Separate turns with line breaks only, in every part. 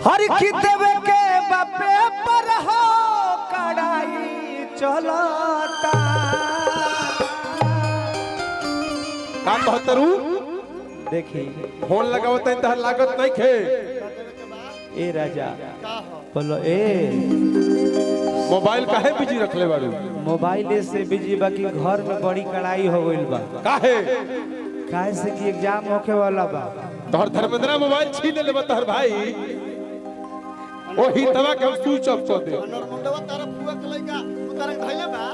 हर की देवे के बापे पर हो कड़ाई चलता
का कहतरू
देखी
फोन लगावत तहर लागत नहीं खे
ए राजा बोलो ए
मोबाइल काहे बिजी रखले बारू
मोबाइल से बिजी बाकी घर में बड़ी कड़ाई हो गइल बा
काहे
काहे से कि एग्जाम होके वाला बा
तोहर धर्मेंद्र मोबाइल छीन ले तोहर भाई ओही दवा के स्विच ऑफ कर दे
नरमुंडवा तारा फुआ के लइका उतारे धइले बा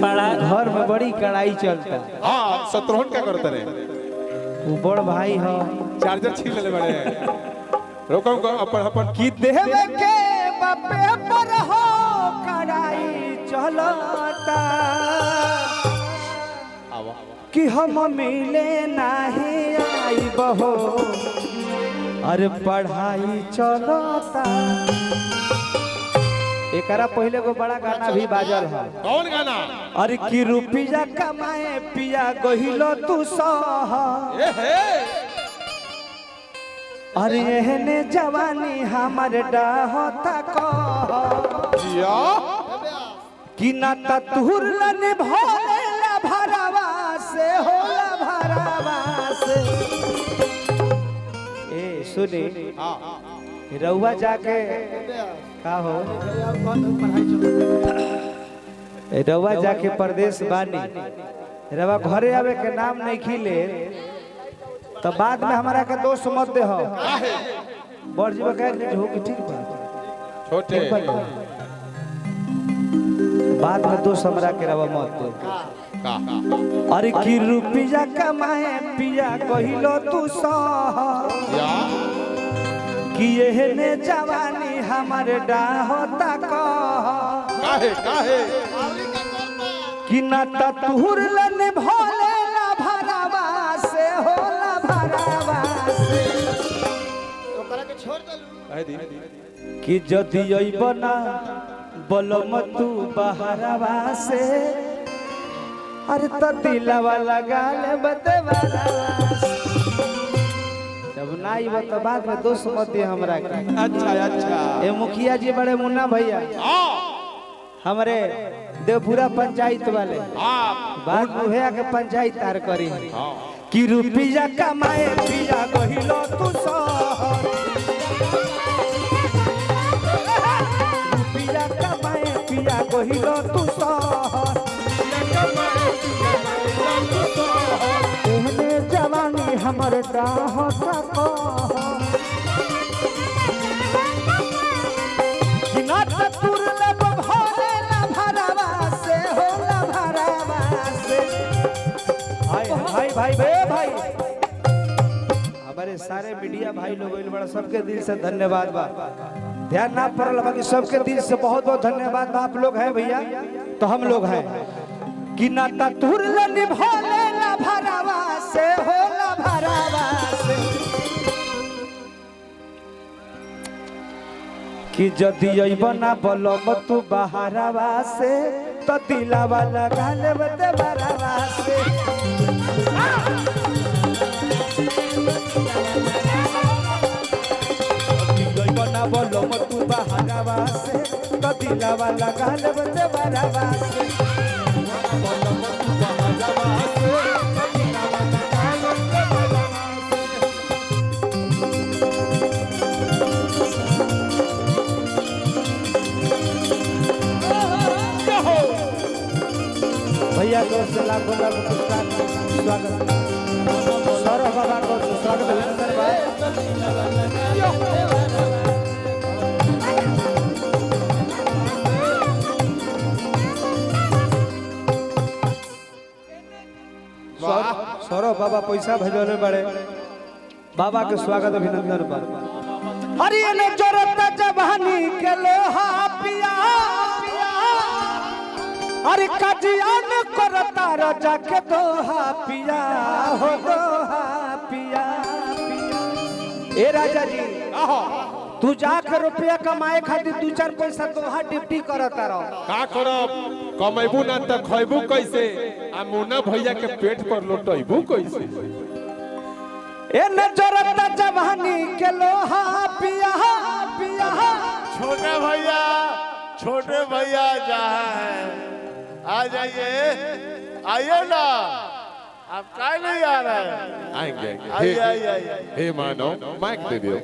बड़ा घर में बड़ी कड़ाई चलता।
हां शत्रुघ्न क्या करते रे
वो बड़ भाई हो
चार्जर छीन ले बड़े रोको अपन अपन
की देवे के बापे पर हो कड़ाई चलता कि हम मिले नहीं आई बहो अरे पढ़ाई चलता। एकरा पहले को बड़ा गाना भी बाजल है
कौन गाना
अरे कि रुपया कमाए पिया गहिलो तू सह
ए हे
अरे एहने जवानी हमर डाहता कह
या
कि ना ततुर लन भोलेला भरावा से होला भरावा से। ए सुने
हां
रउआ जाके का हो रउआ जाके परदेश बानी रउआ घरे आवे के नाम नहीं खिले तो बाद में हमारा के दोस्त मत दे हो बड़ जीव कह हो कि ठीक बा
छोटे
बाद में दोस्त हमरा के रवा मत दे
का
अरे की रुपया कमाए पिया कहिलो तू सह
या
कि एहने जवानी हमर डाहता कह
काहे काहे
कि ना ततुर लन भोलेला भरावा से होला भरावा से।
ओकरा के छोड़ देलू
काहे दी
कि जदि अइबना बलम तू बहरावा से अरे त दिलवा लगा ले बदवारावा से। जब ना आइब तो बाद में दोस्त मत दे हमरा के
अच्छा अच्छा
ए मुखिया जी बड़े मुन्ना भैया
हां
हमारे देवपुरा पंचायत वाले
हां
बात मुहैया के पंचायत तार करी
हां
कि रुपया कमाए पिया गहिलो तू सहर रुपया कमाए पिया गहिलो तू सहर एहने जवानी हमर डाहता कह कि ना ततुर लब भोलेला भरावा से होला भरावा से। हाय हाय भाई बे भाई हमारे सारे मीडिया भाई लोग इल बड़ा सबके दिल से धन्यवाद बा ध्यान ना पड़ल बाकी सबके दिल से बहुत बहुत धन्यवाद बा। आप लोग हैं भैया तो हम लोग हैं कि ना ततुर लन भोलेला भरावा से होला भरावा से। कि जदि अइबना बलम तू बहरावा से तो दिलावा लगा लेब देवरावा से। अइबना बलम तू बहरावा से तो दिलावा लगा लेब देवरावा से। बलम तू बहरावा से तो दिलावा लगा लेब देवरावा से। भैया को से लाखों लाख पुरस्कार स्वागत सौरभ बाबा को स्वागत अभिनंदन भाई सौरभ बाबा पैसा भेजले बड़े बाबा के स्वागत अभिनंदन पर। अरे ने जरूरत जवानी के लोहा पिया अरे कजियान करता राजा के दोहा पिया हो दोहा पिया पिया। ए राजा जी तू जाकर रुपया कमाए खातिर 2-4 पैसा दोहा डिप्टी करता रहो
का करब कमेबू ना त खइबू कैसे आ मुन्ना भैया के पेट पर लोटइबू कैसे
ए नजरता जवानी के लोहा पिया पिया
छोटे भैया जहाँ है आ जाइए, आइए ना, आप काय नहीं आ रहे हैं?
आएंगे
आइए आइए आइए।
हे मानो माइक दे दियो।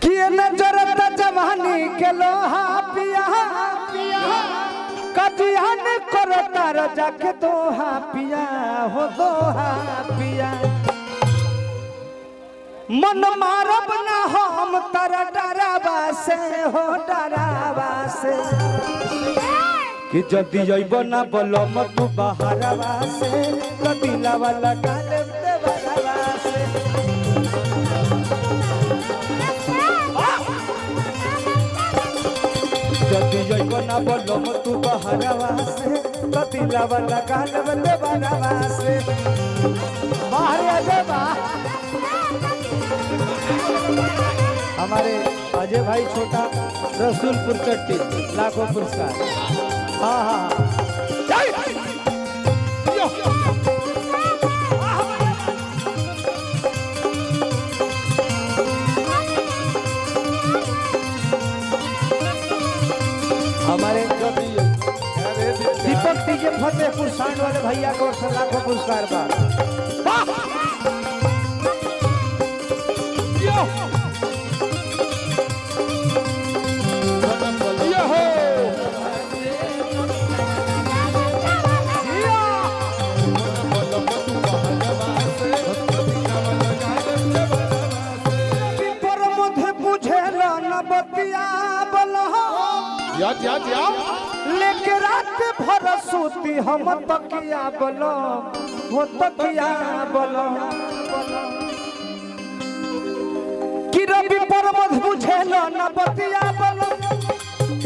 कि नजरता जवानी के लोहा पिया पिया कदियान करता रजा के दोहा पिया हो दोहा पिया मन मारब ना हम तारा डरावा से हो डरावा से कि जदी जइब ना बलम तू बहरावा से कदिला वाला गाले देवरावा से जदी जइब ना बलम तू बहरावा से कदिला वाला गाले देवरावा से बाहर आ जा बा। हमारे अजय भाई छोटा रसूलपुर चट्टी लाखों पुरस्कार। हाँ हाँ हमारे दीपक टीजे फतेहपुर सांड वाले भैया को लाखों पुरस्कार बा। लेके रात भर सूती हम तकिया बोलो वो तकिया बोलो कि रवि पर मध बुझे न बतिया बोलो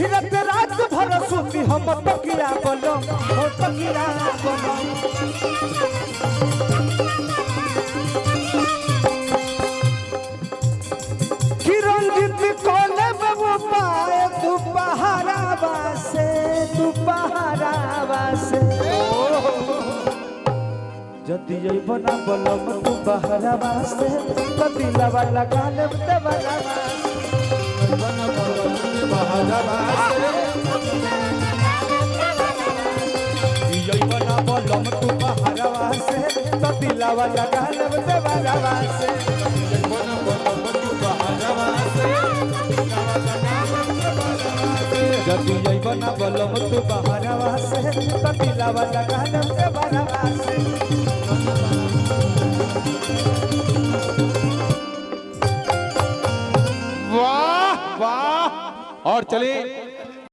हिरत रात भर सूती हम तकिया बोलो वो तकिया बोलो कि रंजित कोले बाबू पाए तू पहारावा से जदी जइब ना बलम तू बहरावा से कदिला वाला गाले देवरावा जइब ना बलम तू बहरावा से कदिला वाला गाले देवरावा से जदी जइब ना बलम तू बहरावा से कदिला वाला गाले देवरावा से
वाह वाह। और चलिए